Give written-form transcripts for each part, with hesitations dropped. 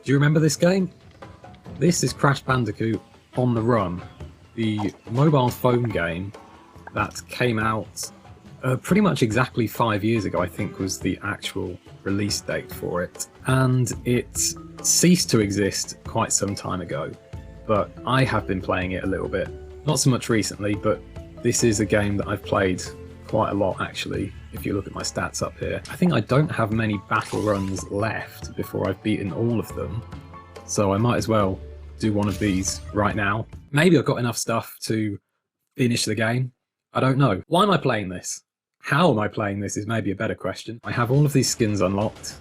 Do you remember this game? This is Crash Bandicoot on the Run, the mobile phone game that came out pretty much exactly 5 years ago, I think was the actual release date for it. And it ceased to exist quite some time ago, but I have been playing it a little bit. Not so much recently, but this is a game that I've played quite a lot actually, if you look at my stats up here. I think I don't have many battle runs left before I've beaten all of them, so I might as well do one of these right now. Maybe I've got enough stuff to finish the game. I don't know. Why am I playing this? How am I playing this is maybe a better question. I have all of these skins unlocked.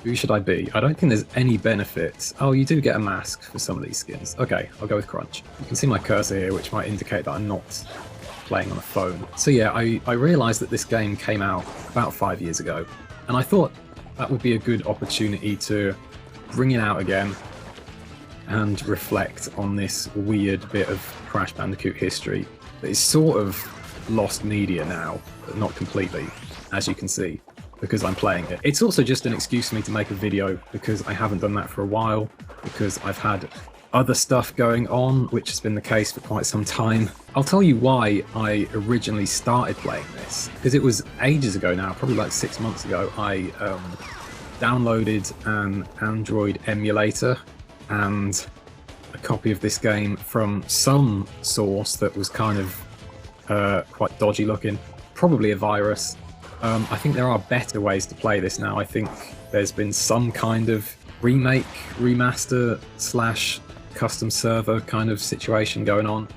Who should I be? I don't think there's any benefit. Oh, you do get a mask for some of these skins. Okay, I'll go with Crunch. You can see my cursor here, which might indicate that I'm not playing on a phone. So yeah, I realised that this game came out about 5 years ago, and I thought that would be a good opportunity to bring it out again and reflect on this weird bit of Crash Bandicoot history that is sort of lost media now, but not completely, as you can see, because I'm playing it. It's also just an excuse for me to make a video, because I haven't done that for a while, because I've had other stuff going on, which has been the case for quite some time. I'll tell you why I originally started playing this, because it was ages ago now, probably like 6 months ago. I downloaded an Android emulator and a copy of this game from some source that was kind of quite dodgy looking, probably a virus. I think there are better ways to play this now. I think there's been some kind of remake, remaster / custom server kind of situation going on.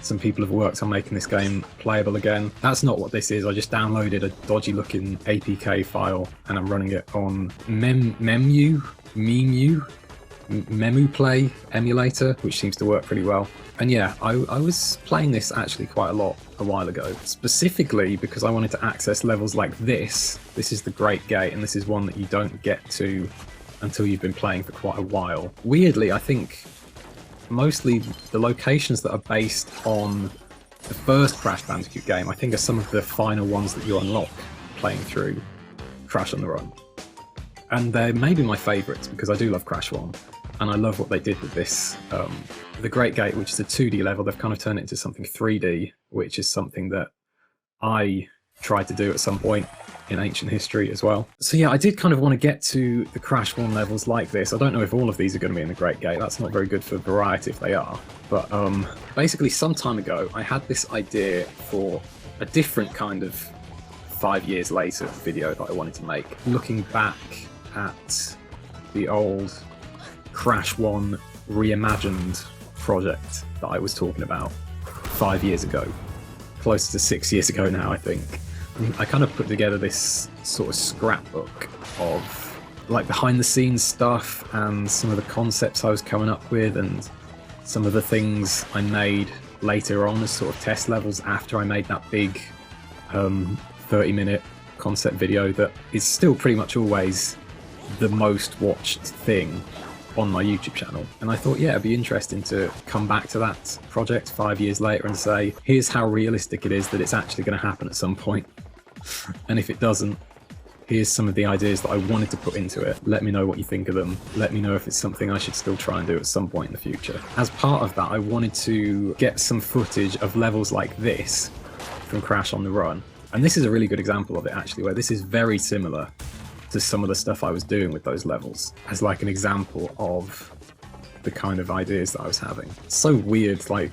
Some people have worked on making this game playable again. That's not what this is. I just downloaded a dodgy looking APK file and I'm running it on Memu Play emulator, which seems to work pretty well. And yeah, I was playing this actually quite a lot a while ago, specifically because I wanted to access levels like this. This is the Great Gate, and this is one that you don't get to until you've been playing for quite a while. Weirdly, I think mostly the locations that are based on the first Crash Bandicoot game, I think, are some of the final ones that you unlock playing through Crash on the Run. And they're maybe my favourites, because I do love Crash 1, and I love what they did with this. The Great Gate, which is a 2D level, they've kind of turned it into something 3D, which is something that I tried to do at some point in ancient history as well. So yeah, I did kind of want to get to the Crash 1 levels like this. I don't know if all of these are going to be in the Great Gate. That's not very good for variety if they are. But basically some time ago, I had this idea for a different kind of 5 years later video that I wanted to make, looking back at the old Crash 1 reimagined project that I was talking about 5 years ago. Close to 6 years ago now, I think. I kind of put together this sort of scrapbook of like behind the scenes stuff and some of the concepts I was coming up with and some of the things I made later on as sort of test levels after I made that big 30-minute concept video that is still pretty much always the most watched thing on my YouTube channel. And I thought, yeah, it'd be interesting to come back to that project 5 years later and say, here's how realistic it is that it's actually going to happen at some point. And if it doesn't, here's some of the ideas that I wanted to put into it. Let me know what you think of them. Let me know if it's something I should still try and do at some point in the future. As part of that, I wanted to get some footage of levels like this from Crash on the Run. And this is a really good example of it, actually, where this is very similar to some of the stuff I was doing with those levels, as like an example of the kind of ideas that I was having. It's so weird, like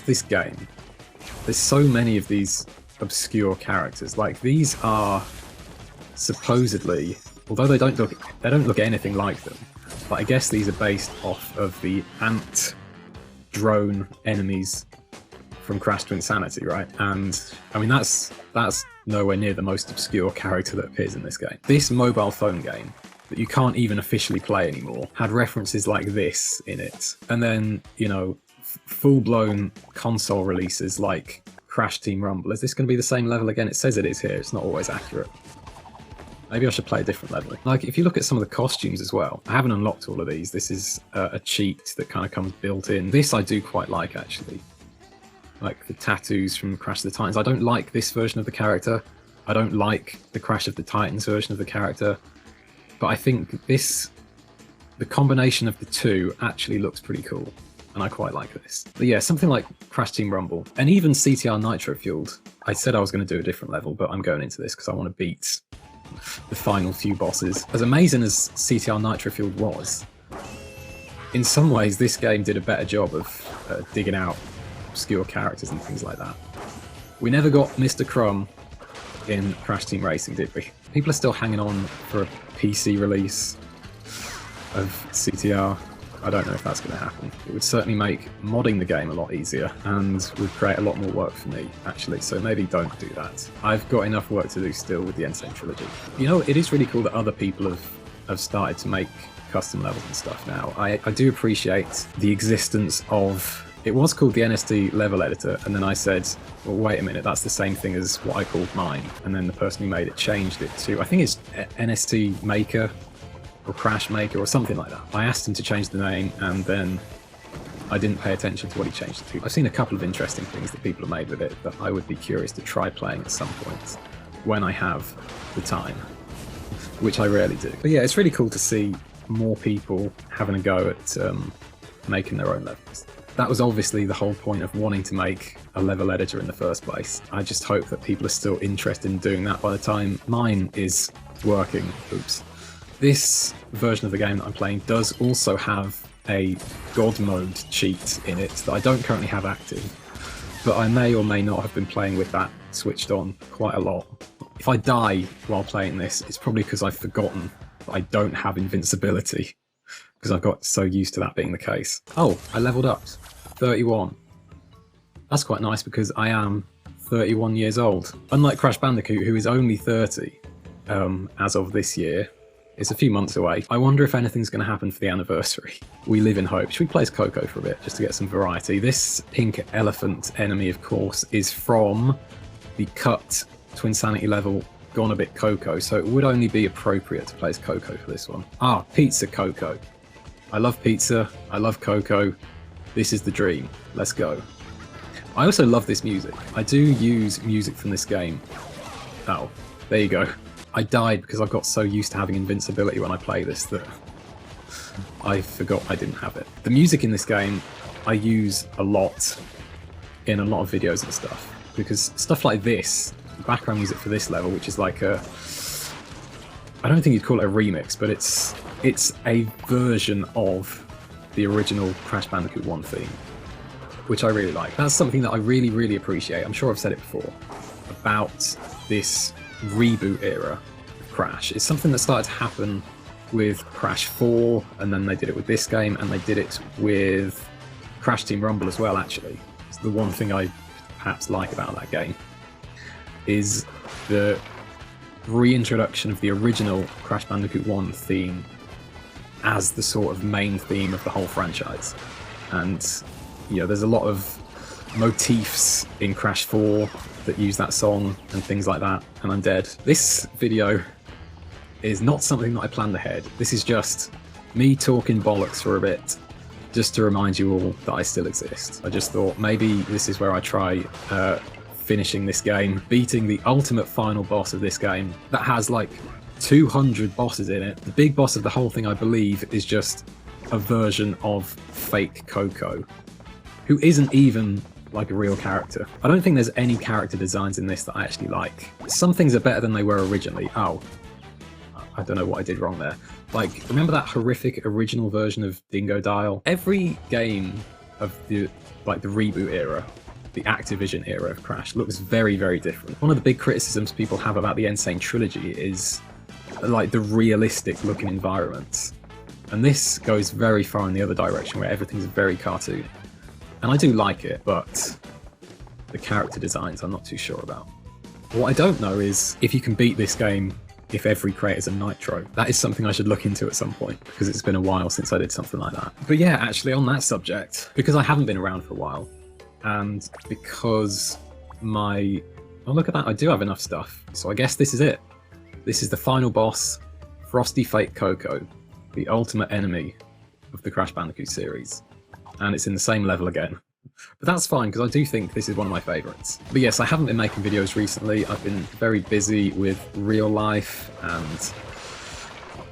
this game, there's so many of these obscure characters. Like these are supposedly, although they don't look anything like them, but I guess these are based off of the ant drone enemies from Crash to Insanity, right? And I mean that's nowhere near the most obscure character that appears in this game. This mobile phone game that you can't even officially play anymore had references like this in it. And then, you know, full-blown console releases like Crash Team Rumble. Is this going to be the same level again? It says it is here. It's not always accurate. Maybe I should play a different level. Like, if you look at some of the costumes as well, I haven't unlocked all of these. This is a cheat that kind of comes built in. This I do quite like, actually. Like the tattoos from Crash of the Titans. I don't like this version of the character. I don't like the Crash of the Titans version of the character. But I think this the combination of the two actually looks pretty cool, and I quite like this. But yeah, something like Crash Team Rumble, and even CTR Nitro Fueled. I said I was going to do a different level, but I'm going into this because I want to beat the final few bosses. As amazing as CTR Nitro Fueled was, in some ways this game did a better job of digging out obscure characters and things like that. We never got Mr. Crumb in Crash Team Racing, did we? People are still hanging on for a PC release of CTR. I don't know if that's going to happen. It would certainly make modding the game a lot easier and would create a lot more work for me, actually, so maybe don't do that. I've got enough work to do still with the N. Sane Trilogy. You know, it is really cool that other people have started to make custom levels and stuff now. I do appreciate the existence of... It was called the NST level editor, and then I said, well, wait a minute, that's the same thing as what I called mine. And then the person who made it changed it to, I think it's NST Maker, or Crash Maker, or something like that. I asked him to change the name, and then I didn't pay attention to what he changed it to. I've seen a couple of interesting things that people have made with it that I would be curious to try playing at some point, when I have the time, which I rarely do. But yeah, it's really cool to see more people having a go at making their own levels. That was obviously the whole point of wanting to make a level editor in the first place. I just hope that people are still interested in doing that by the time mine is working. Oops. This version of the game that I'm playing does also have a God mode cheat in it that I don't currently have active, but I may or may not have been playing with that switched on quite a lot. If I die while playing this, it's probably because I've forgotten that I don't have invincibility, because I've got so used to that being the case. Oh, I leveled up. 31. That's quite nice because I am 31 years old. Unlike Crash Bandicoot, who is only 30 as of this year. It's a few months away. I wonder if anything's going to happen for the anniversary. We live in hope. Should we play as Coco for a bit, just to get some variety? This pink elephant enemy, of course, is from the cut Twinsanity level Gone a Bit Coco, so it would only be appropriate to play as Coco for this one. Ah, Pizza Coco. I love pizza. I love Coco. This is the dream. Let's go. I also love this music. I do use music from this game. Oh, there you go. I died because I got so used to having invincibility when I play this that I forgot I didn't have it. The music in this game I use a lot in a lot of videos and stuff, because stuff like this, background music for this level, which is like a... I don't think you'd call it a remix, but it's a version of the original Crash Bandicoot 1 theme, which I really like. That's something that I really, really appreciate. I'm sure I've said it before about this reboot era of Crash. It's something that started to happen with Crash 4, and then they did it with this game, and they did it with Crash Team Rumble as well, actually. It's the one thing I perhaps like about that game, is the reintroduction of the original Crash Bandicoot 1 theme as the sort of main theme of the whole franchise. And, you know, there's a lot of motifs in Crash 4 that use that song and things like that, and I'm dead. This video is not something that I planned ahead. This is just me talking bollocks for a bit, just to remind you all that I still exist. I just thought maybe this is where I try finishing this game, beating the ultimate final boss of this game that has like 200 bosses in it. The big boss of the whole thing, I believe, is just a version of fake Coco, who isn't even like a real character. I don't think there's any character designs in this that I actually like. Some things are better than they were originally. Oh, I don't know what I did wrong there. Like, remember that horrific original version of Dingo Dial? Every game of the reboot era, the Activision era of Crash, looks very, very different. One of the big criticisms people have about the N. Sane Trilogy is like the realistic looking environments, and this goes very far in the other direction where everything's very cartoony, and I do like it, but the character designs I'm not too sure about. What I don't know is if you can beat this game if every crate is a nitro. That is something I should look into at some point, because it's been a while since I did something like that. But yeah, actually on that subject, because I haven't been around for a while, and because oh look at that, I do have enough stuff, so I guess this is it. This is the final boss, Frosty Fake Coco, the ultimate enemy of the Crash Bandicoot series. And it's in the same level again. But that's fine, because I do think this is one of my favourites. But yes, I haven't been making videos recently. I've been very busy with real life, and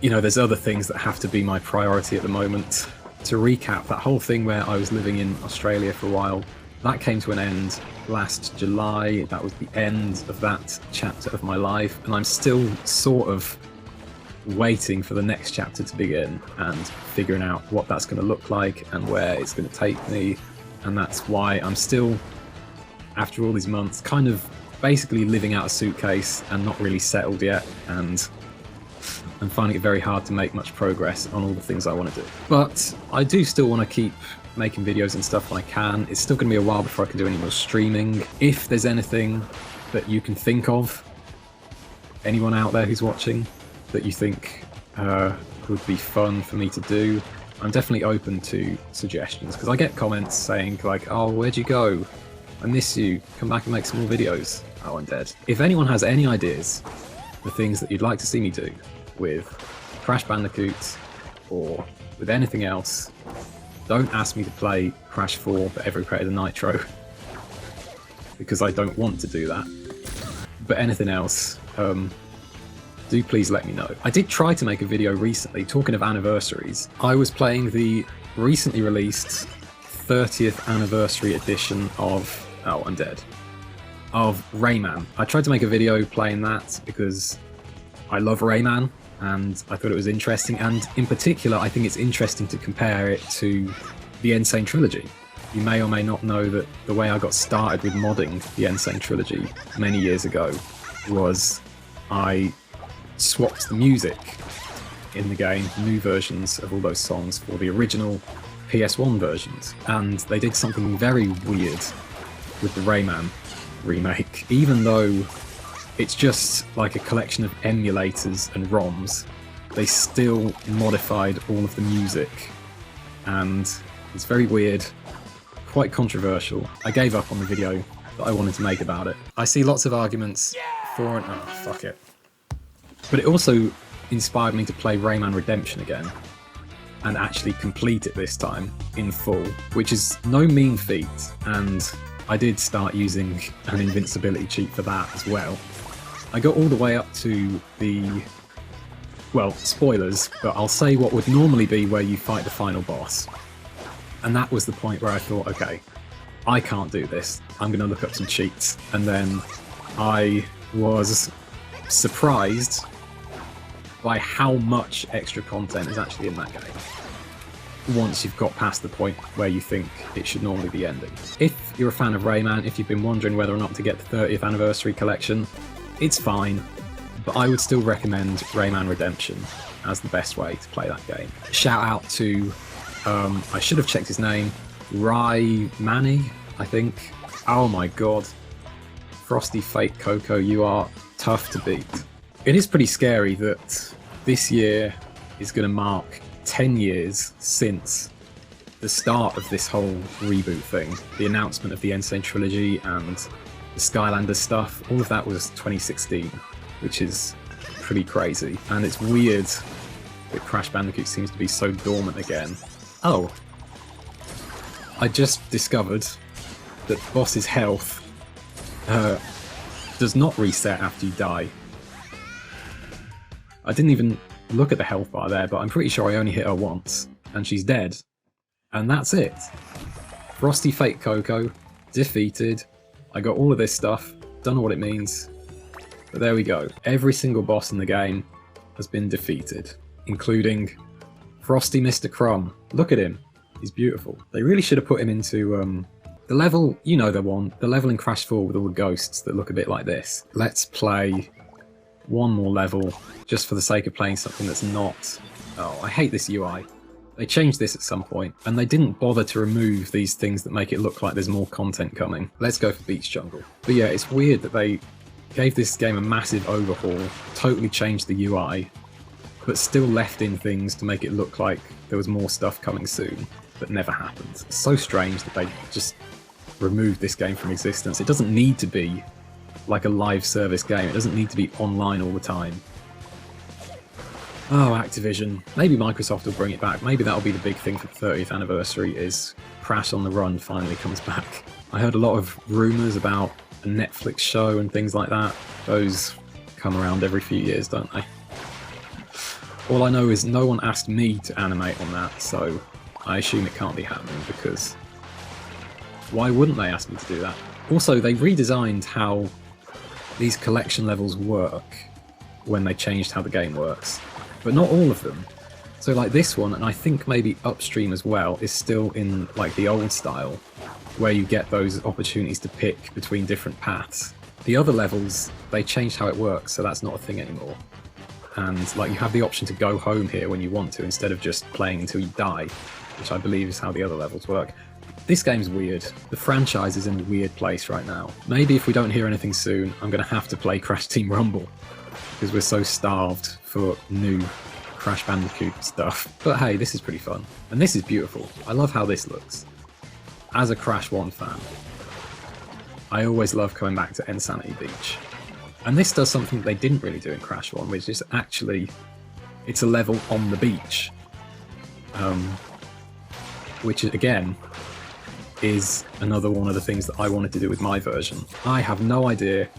you know, there's other things that have to be my priority at the moment. To recap, that whole thing where I was living in Australia for a while, that came to an end last July. That was the end of that chapter of my life, and I'm still sort of waiting for the next chapter to begin and figuring out what that's going to look like and where it's going to take me. And that's why I'm still, after all these months, kind of basically living out a suitcase and not really settled yet, and I'm finding it very hard to make much progress on all the things I want to do. But I do still want to keep making videos and stuff when I can. It's still going to be a while before I can do any more streaming. If there's anything that you can think of, anyone out there who's watching, that you think would be fun for me to do, I'm definitely open to suggestions, because I get comments saying like, oh, where'd you go? I miss you. Come back and make some more videos. Oh, I'm dead. If anyone has any ideas for things that you'd like to see me do with Crash Bandicoot or with anything else, don't ask me to play Crash 4 but every Predator Nitro, because I don't want to do that. But anything else, do please let me know. I did try to make a video recently, talking of anniversaries. I was playing the recently released 30th anniversary edition of, oh, I'm dead, of Rayman. I tried to make a video playing that because I love Rayman and I thought it was interesting, and in particular I think it's interesting to compare it to the Insane Trilogy. You may or may not know that the way I got started with modding the Insane Trilogy many years ago was I swapped the music in the game, new versions of all those songs, for the original PS1 versions, and they did something very weird with the Rayman remake. Even though it's just like a collection of emulators and ROMs, they still modified all of the music, and it's very weird, quite controversial. I gave up on the video that I wanted to make about it. I see lots of arguments for and oh, fuck it. But it also inspired me to play Rayman Redemption again, and actually complete it this time in full, which is no mean feat, and I did start using an invincibility cheat for that as well. I got all the way up to the, well, spoilers, but I'll say what would normally be where you fight the final boss. And that was the point where I thought, okay, I can't do this, I'm going to look up some cheats. And then I was surprised by how much extra content is actually in that game, once you've got past the point where you think it should normally be ending. If you're a fan of Rayman, if you've been wondering whether or not to get the 30th anniversary collection, it's fine, but I would still recommend Rayman Redemption as the best way to play that game. Shout out to, I should have checked his name, Rayman, I think. Oh my god. Frosty Fake Coco, you are tough to beat. It is pretty scary that this year is going to mark 10 years since the start of this whole reboot thing. The announcement of the Insane Trilogy and the Skylanders stuff, all of that was 2016, which is pretty crazy. And it's weird that Crash Bandicoot seems to be so dormant again. Oh, I just discovered that the boss's health does not reset after you die. I didn't even look at the health bar there, but I'm pretty sure I only hit her once, and she's dead. And that's it. Frosty Fake Coco, defeated. I got all of this stuff, don't know what it means, but there we go. Every single boss in the game has been defeated, including Frosty Mr. Crumb. Look at him, he's beautiful. They really should have put him into the level, you know the one, the level in Crash 4 with all the ghosts that look a bit like this. Let's play one more level, just for the sake of playing something that's not... Oh, I hate this UI. They changed this at some point, and they didn't bother to remove these things that make it look like there's more content coming. Let's go for Beach Jungle. But yeah, it's weird that they gave this game a massive overhaul, totally changed the UI, but still left in things to make it look like there was more stuff coming soon, that never happened. It's so strange that they just removed this game from existence. It doesn't need to be like a live service game. It doesn't need to be online all the time. Oh, Activision. Maybe Microsoft will bring it back. Maybe that'll be the big thing for the 30th anniversary, is Crash on the Run finally comes back. I heard a lot of rumours about a Netflix show and things like that. Those come around every few years, don't they? All I know is no one asked me to animate on that, so I assume it can't be happening, because why wouldn't they ask me to do that? Also, they redesigned how these collection levels work when they changed how the game works, but not all of them. So like this one, and I think maybe Upstream as well, is still in like the old style, where you get those opportunities to pick between different paths. The other levels, they changed how it works, so that's not a thing anymore. And like you have the option to go home here when you want to, instead of just playing until you die, which I believe is how the other levels work. This game's weird. The franchise is in a weird place right now. Maybe if we don't hear anything soon, I'm going to have to play Crash Team Rumble, because we're so starved for new Crash Bandicoot stuff. But hey, this is pretty fun. And this is beautiful. I love how this looks. As a Crash 1 fan, I always love coming back to Insanity Beach. And this does something they didn't really do in Crash 1, which is actually, it's a level on the beach. Which again, is another one of the things that I wanted to do with my version. I have no idea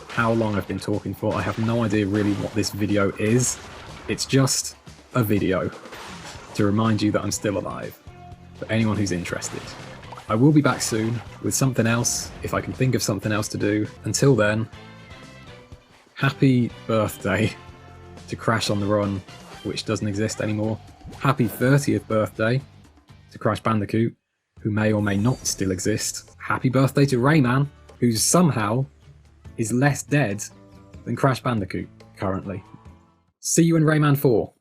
how long I've been talking for. I have no idea really what this video is. It's just a video to remind you that I'm still alive, for anyone who's interested. I will be back soon with something else, if I can think of something else to do. Until then, happy birthday to Crash on the Run, which doesn't exist anymore. Happy 30th birthday to Crash Bandicoot, who may or may not still exist. Happy birthday to Rayman, who somehow is less dead than Crash Bandicoot currently. See you in Rayman 4.